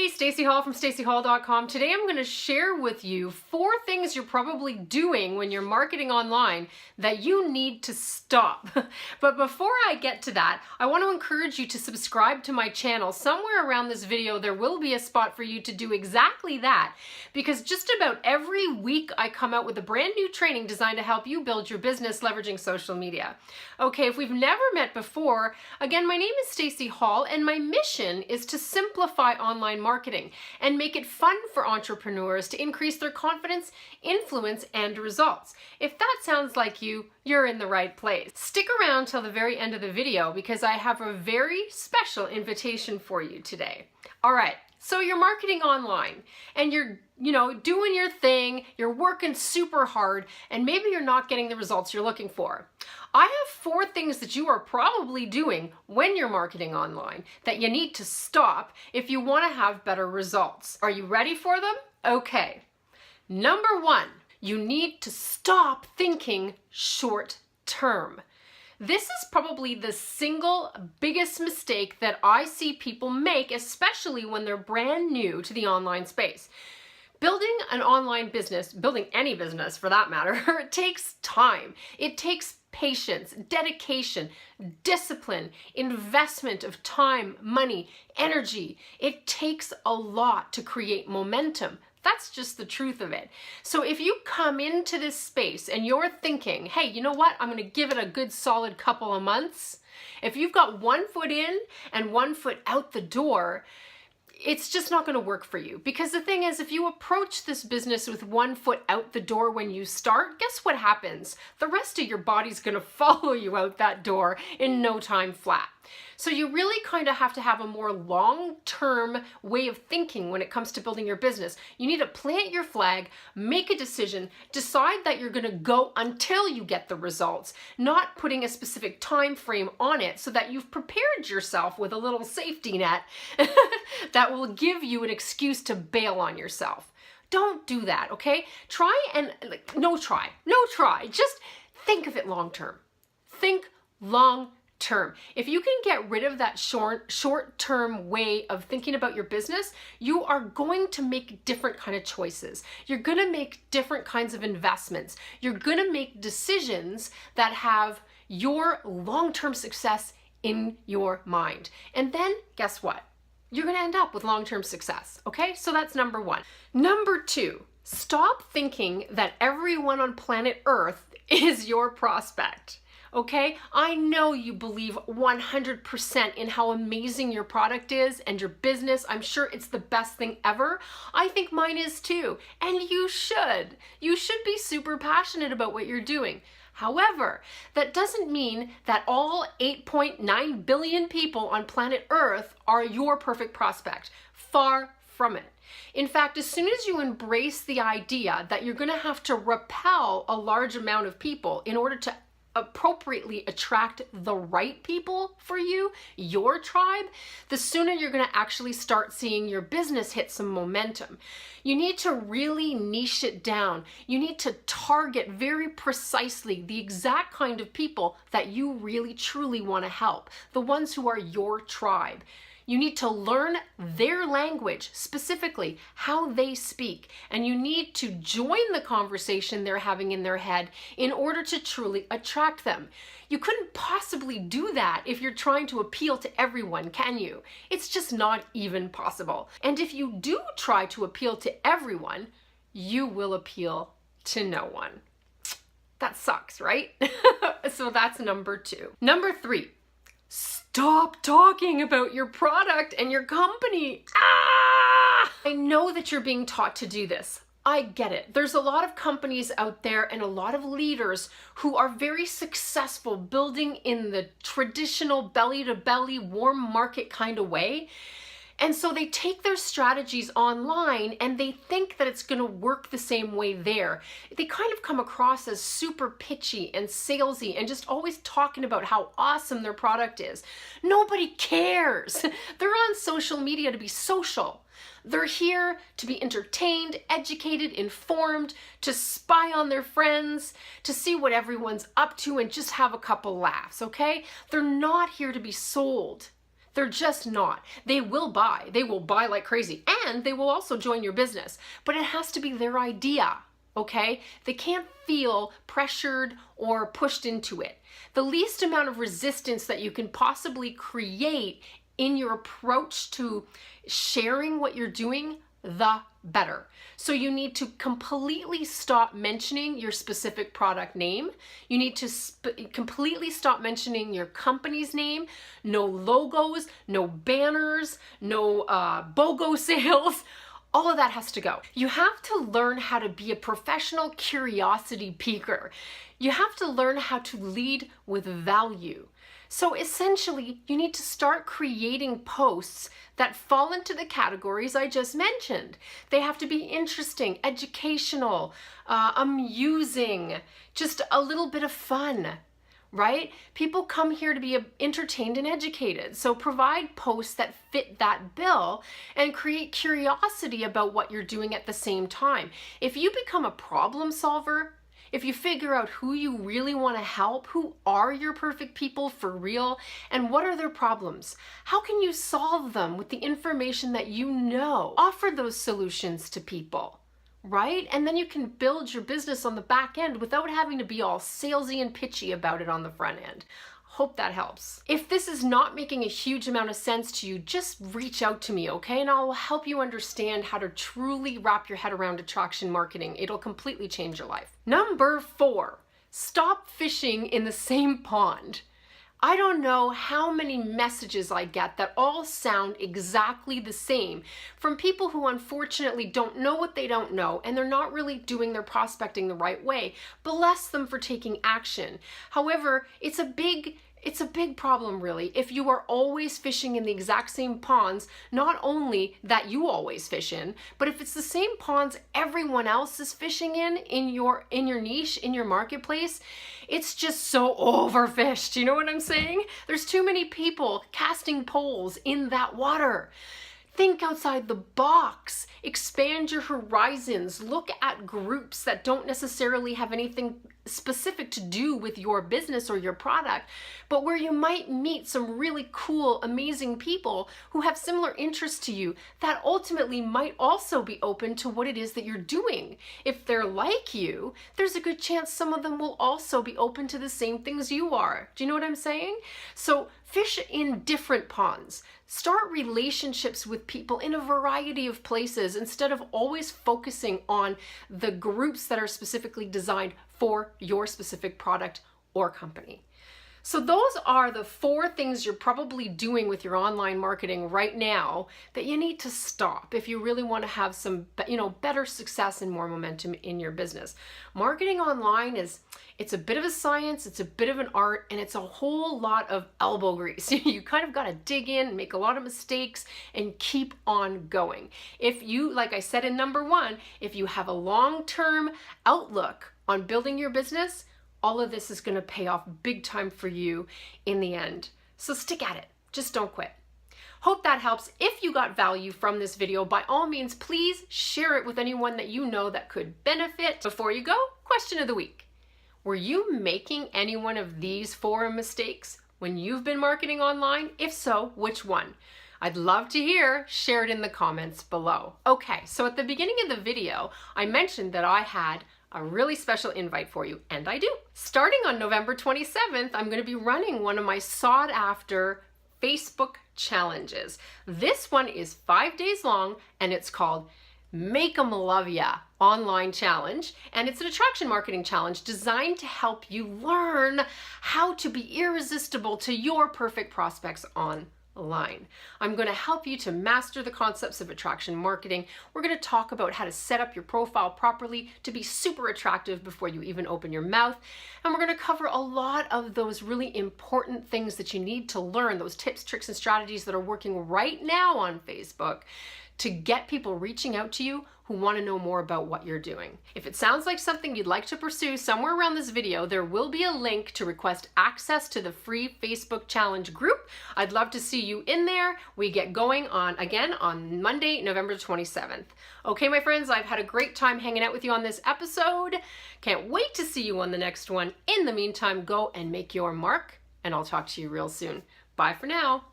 Hey, Stacey Hall from staceyhall.com. Today I'm going to share with you 4 things you're probably doing when you're marketing online that you need to stop. But before I get to that, I want to encourage you to subscribe to my channel. Somewhere around this video there will be a spot for you to do exactly that, because just about every week I come out with a brand new training designed to help you build your business leveraging social media. Okay, if we've never met before, again, my name is Stacey Hall and my mission is to simplify online marketing and make it fun for entrepreneurs to increase their confidence, influence, and results. If that sounds like you, you're in the right place. Stick around till the very end of the video because I have a very special invitation for you today. All right, so you're marketing online and you're doing your thing, you're working super hard, and maybe you're not getting the results you're looking for. I have 4 things that you are probably doing when you're marketing online that you need to stop if you want to have better results. Are you ready for them? Okay. Number 1, you need to stop thinking short term. This is probably the single biggest mistake that I see people make, especially when they're brand new to the online space. Building an online business, building any business for that matter, it takes time. It takes patience, dedication, discipline, investment of time, money, energy. It takes a lot to create momentum. That's just the truth of it. So if you come into this space and you're thinking, hey, you know what? I'm going to give it a good solid couple of months. If you've got 1 foot in and 1 foot out the door, it's just not going to work for you. Because the thing is, if you approach this business with 1 foot out the door when you start, guess what happens? The rest of your body's going to follow you out that door in no time flat. So you really kind of have to have a more long-term way of thinking when it comes to building your business. You need to plant your flag, make a decision, decide that you're going to go until you get the results, not putting a specific time frame on it so that you've prepared yourself with a little safety net that will give you an excuse to bail on yourself. Don't do that, okay? No try. Just think of it long-term. Think long-term. If you can get rid of that short-term way of thinking about your business, you are going to make different kind of choices. You're going to make different kinds of investments. You're going to make decisions that have your long-term success in your mind. And then guess what? You're going to end up with long-term success. Okay? So that's number 1. Number 2, stop thinking that everyone on planet Earth is your prospect. Okay, I know you believe 100% in how amazing your product is and your business. I'm sure it's the best thing ever. I think mine is too. And you should. You should be super passionate about what you're doing. However, that doesn't mean that all 8.9 billion people on planet Earth are your perfect prospect. Far from it. In fact, as soon as you embrace the idea that you're going to have to repel a large amount of people in order to appropriately attract the right people for you, your tribe, the sooner you're going to actually start seeing your business hit some momentum. You need to really niche it down. You need to target very precisely the exact kind of people that you really truly want to help, the ones who are your tribe. You need to learn their language, specifically how they speak, and you need to join the conversation they're having in their head in order to truly attract them. You couldn't possibly do that if you're trying to appeal to everyone, can you? It's just not even possible. And if you do try to appeal to everyone, you will appeal to no one. That sucks, right? So that's number 2. Number 3. Stop talking about your product and your company. I know that you're being taught to do this. I get it. There's a lot of companies out there and a lot of leaders who are very successful building in the traditional belly-to-belly warm market kind of way. And so they take their strategies online and they think that it's going to work the same way there. They kind of come across as super pitchy and salesy and just always talking about how awesome their product is. Nobody cares. They're on social media to be social. They're here to be entertained, educated, informed, to spy on their friends, to see what everyone's up to and just have a couple laughs, okay? They're not here to be sold. They're just not. They will buy. They will buy like crazy, and they will also join your business. But it has to be their idea, okay? They can't feel pressured or pushed into it. The least amount of resistance that you can possibly create in your approach to sharing what you're doing, the better. So you need to completely stop mentioning your specific product name. You need to completely stop mentioning your company's name. No logos, no banners, no BOGO sales. All of that has to go. You have to learn how to be a professional curiosity piquer. You have to learn how to lead with value. So essentially, you need to start creating posts that fall into the categories I just mentioned. They have to be interesting, educational, amusing, just a little bit of fun, right? People come here to be entertained and educated. So provide posts that fit that bill and create curiosity about what you're doing at the same time. If you become a problem solver, if you figure out who you really want to help, who are your perfect people for real, and what are their problems, how can you solve them with the information that you know? Offer those solutions to people, right? And then you can build your business on the back end without having to be all salesy and pitchy about it on the front end. Hope that helps. If this is not making a huge amount of sense to you, just reach out to me, okay? And I'll help you understand how to truly wrap your head around attraction marketing. It'll completely change your life. Number 4, stop fishing in the same pond. I don't know how many messages I get that all sound exactly the same from people who unfortunately don't know what they don't know, and they're not really doing their prospecting the right way. Bless them for taking action. However, it's a big problem really if you are always fishing in the exact same ponds, not only that you always fish in, but if it's the same ponds everyone else is fishing in your niche, in your marketplace, it's just so overfished. You know what I'm saying? There's too many people casting poles in that water. Think outside the box, expand your horizons, look at groups that don't necessarily have anything specific to do with your business or your product, but where you might meet some really cool, amazing people who have similar interests to you that ultimately might also be open to what it is that you're doing. If they're like you, there's a good chance some of them will also be open to the same things you are. Do you know what I'm saying? So fish in different ponds. Start relationships with people in a variety of places instead of always focusing on the groups that are specifically designed for your specific product or company. So those are the 4 things you're probably doing with your online marketing right now that you need to stop if you really want to have some, better success and more momentum in your business. Marketing online it's a bit of a science, it's a bit of an art, and it's a whole lot of elbow grease. You kind of got to dig in, make a lot of mistakes, and keep on going. If you, like I said in number 1, if you have a long-term outlook on building your business, all of this is going to pay off big time for you in the end. So stick at it. Just don't quit. Hope that helps. If you got value from this video, by all means, please share it with anyone that you know that could benefit. Before you go, question of the week. Were you making any one of these 4 mistakes when you've been marketing online? If so, which one? I'd love to hear. Share it in the comments below. Okay, so at the beginning of the video, I mentioned that I had a really special invite for you, and I do. Starting on November 27th, I'm going to be running one of my sought after Facebook challenges. This one is 5 days long, and it's called Make 'em Love Ya Online Challenge, and it's an attraction marketing challenge designed to help you learn how to be irresistible to your perfect prospects online. I'm going to help you to master the concepts of attraction marketing. We're going to talk about how to set up your profile properly to be super attractive before you even open your mouth. And we're going to cover a lot of those really important things that you need to learn, those tips, tricks, and strategies that are working right now on Facebook to get people reaching out to you who want to know more about what you're doing. If it sounds like something you'd like to pursue, somewhere around this video, there will be a link to request access to the free Facebook challenge group. I'd love to see you in there. We get going on Monday, November 27th. Okay, my friends, I've had a great time hanging out with you on this episode. Can't wait to see you on the next one. In the meantime, go and make your mark, and I'll talk to you real soon. Bye for now.